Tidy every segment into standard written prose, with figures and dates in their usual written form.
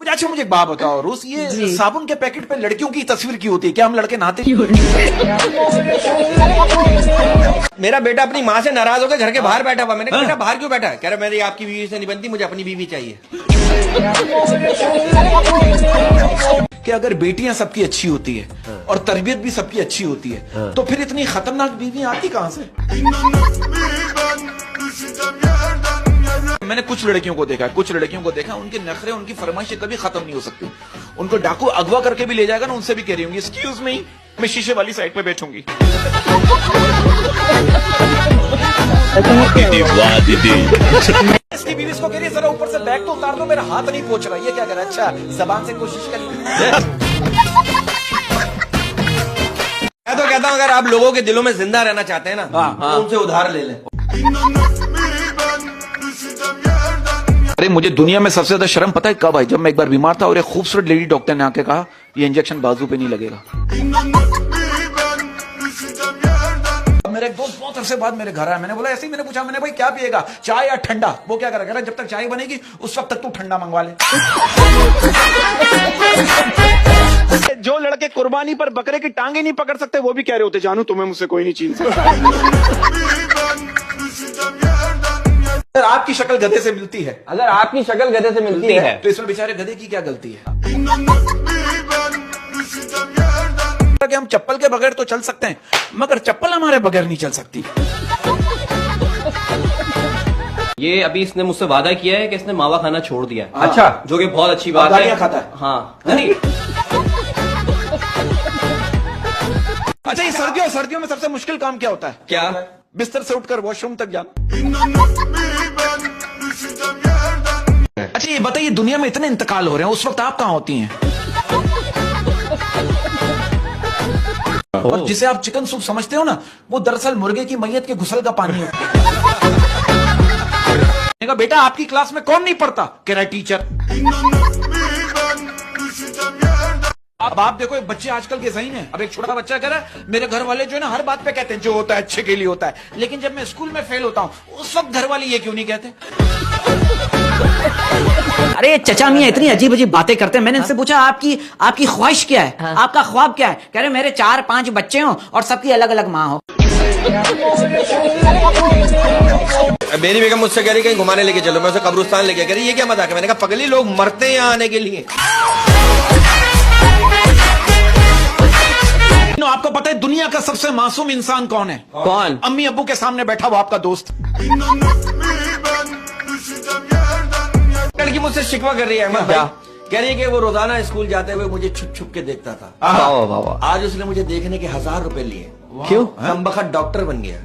अच्छा मुझे एक बात बताओ रोज, ये साबुन के पैकेट पे लड़कियों की तस्वीर क्यों होती है? क्या हम लड़के नहाते? मेरा बेटा अपनी माँ से नाराज होकर घर के बाहर बैठा हुआ। मैंने कहा बेटा बाहर क्यों बैठा है? कह रहा मेरी आपकी बीवी से नहीं बनती, मुझे अपनी बीवी चाहिए। कि अगर बेटियां सबकी अच्छी होती है और तरबियत भी सबकी अच्छी होती है तो फिर इतनी खतरनाक बीवी आती कहां से? मैंने कुछ लड़कियों को देखा, उनके नखरे, उनकी फरमाइशें कभी खत्म नहीं हो सकती। उनको डाकू अगवा करके भी ले जाएगा ना, उनसे भी कह रही होंगी एक्सक्यूज मी, मैं शीशे वाली साइड पे बैठूंगी। इसकी बीवी इसको कह रही है जरा ऊपर से बैग तो उतार दो, मेरा हाथ नहीं पहुंच रहा। ये क्या कर रहा है? अच्छा जबान से कोशिश कर। मैं तो कहता हूँ अगर आप लोगों के दिलों में जिंदा रहना चाहते हैं ना, तो उनसे उधार ले लें। अरे मुझे दुनिया में सबसे ज्यादा शर्म पता है कब आई? जब मैं एक बार बीमार था और एक खूबसूरत लेडी डॉक्टर ने आके कहा ये इंजेक्शन बाजू पे नहीं लगेगा। मेरे एक दोस्त बहुत अरसे बाद मेरे घर आया, मैंने बोला ऐसे ही, मैंने पूछा, मैंने भाई क्या पिएगा, चाय या ठंडा? वो क्या करेगा, जब तक चाय बनेगी उस वक्त तक तू ठंडा मंगवा ले। जो लड़के कुर्बानी पर बकरे की टांगे नहीं पकड़ सकते वो भी कह रहे होते जानू तुम्हें मुझसे कोई नहीं छीन सकता। अगर आपकी शक्ल गधे से मिलती है, अगर आपकी शक्ल गधे से मिलती है तो इसमें बेचारे गधे की क्या गलती है? कि हम चप्पल के बगैर तो चल सकते हैं मगर चप्पल हमारे बगैर नहीं चल सकती। ये अभी इसने मुझसे वादा किया है कि इसने मावा खाना छोड़ दिया है। अच्छा, जो कि बहुत अच्छी बात है। खाता है? हाँ नहीं। अच्छा ये सर्दियों में सबसे मुश्किल काम क्या होता है? क्या? बिस्तर से उठकर वॉशरूम तक जाना। अच्छा ये बताइए दुनिया में इतने इंतकाल हो रहे हैं, उस वक्त आप कहाँ होती हैं? और जिसे आप चिकन सूप समझते हो ना, वो दरअसल मुर्गे की मैयत के घुसल का पानी है। बेटा आपकी क्लास में कौन नहीं पढ़ता? कह रहा है टीचर। अब आप देखो बच्चे आजकल के सही हैं। अब एक छोटा बच्चा कह रहा है मेरे घर वाले जो है ना हर बात पे कहते हैं जो होता है अच्छे के लिए होता है, लेकिन जब मैं स्कूल में फेल होता हूँ उस वक्त घर वाले ये क्यों नहीं कहते? अरे चचा मियां इतनी अजीब अजीब बातें करते हैं। मैंने इनसे पूछा आपकी ख्वाहिश क्या है? आपका ख्वाब क्या है? कह रहे मेरे 4-5 बच्चे हों और सबकी अलग अलग माँ हो। मेरी बेगम मुझसे कह रही कहीं घुमाने लेके चलो, मैं उसे कब्रिस्तान लेके कह रही ये क्या मजाक है? मैंने कहा पगली लोग मरते हैं यहाँ आने के लिए। आपको पता है दुनिया का सबसे मासूम इंसान कौन है? कौन? अम्मी अब्बू के सामने बैठा हुआ आपका दोस्त। लड़की मुझसे शिकवा कर रही है अहमद भाई, कह रही है कि वो रोजाना स्कूल जाते हुए मुझे छुप छुप के देखता था। आज उसने मुझे देखने के 1000 रुपए लिए। क्यों? कमबख्त डॉक्टर बन गया।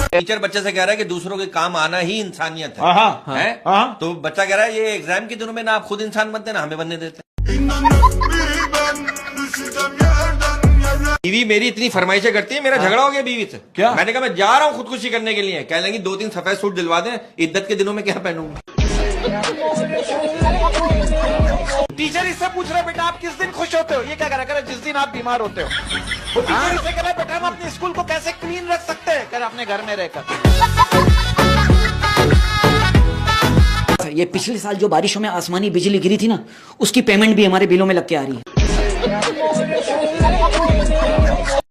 टीचर बच्चे से कह रहा है कि दूसरों के काम आना ही इंसानियत है। तो बच्चा कह रहा है ये एग्जाम के दिनों में ना आप खुद इंसान बनते ना हमें बनने देते। बीवी मेरी इतनी फरमाइशें करती है, मेरा झगड़ा हो गया बीवी से। क्या? मैंने कहा मैं जा रहा हूँ खुदकुशी करने के लिए। कह लेंगी 2-3 सफेद सूट दिलवा दें, इद्दत के दिनों में क्या पहनूंगा? टीचर इससे पूछ रहे बेटा आप किस दिन खुश होते हो? ये क्या करा करे जिस दिन आप बीमार होते हो। वो टीचर इससे कह रहा बेटा हम अपने स्कूल को कैसे क्लीन रख सकते हैं? कह रहा अपने घर में रहकर। ये पिछले साल जो बारिशों में आसमानी बिजली गिरी थी ना, उसकी पेमेंट भी हमारे बिलों में लग के आ रही है।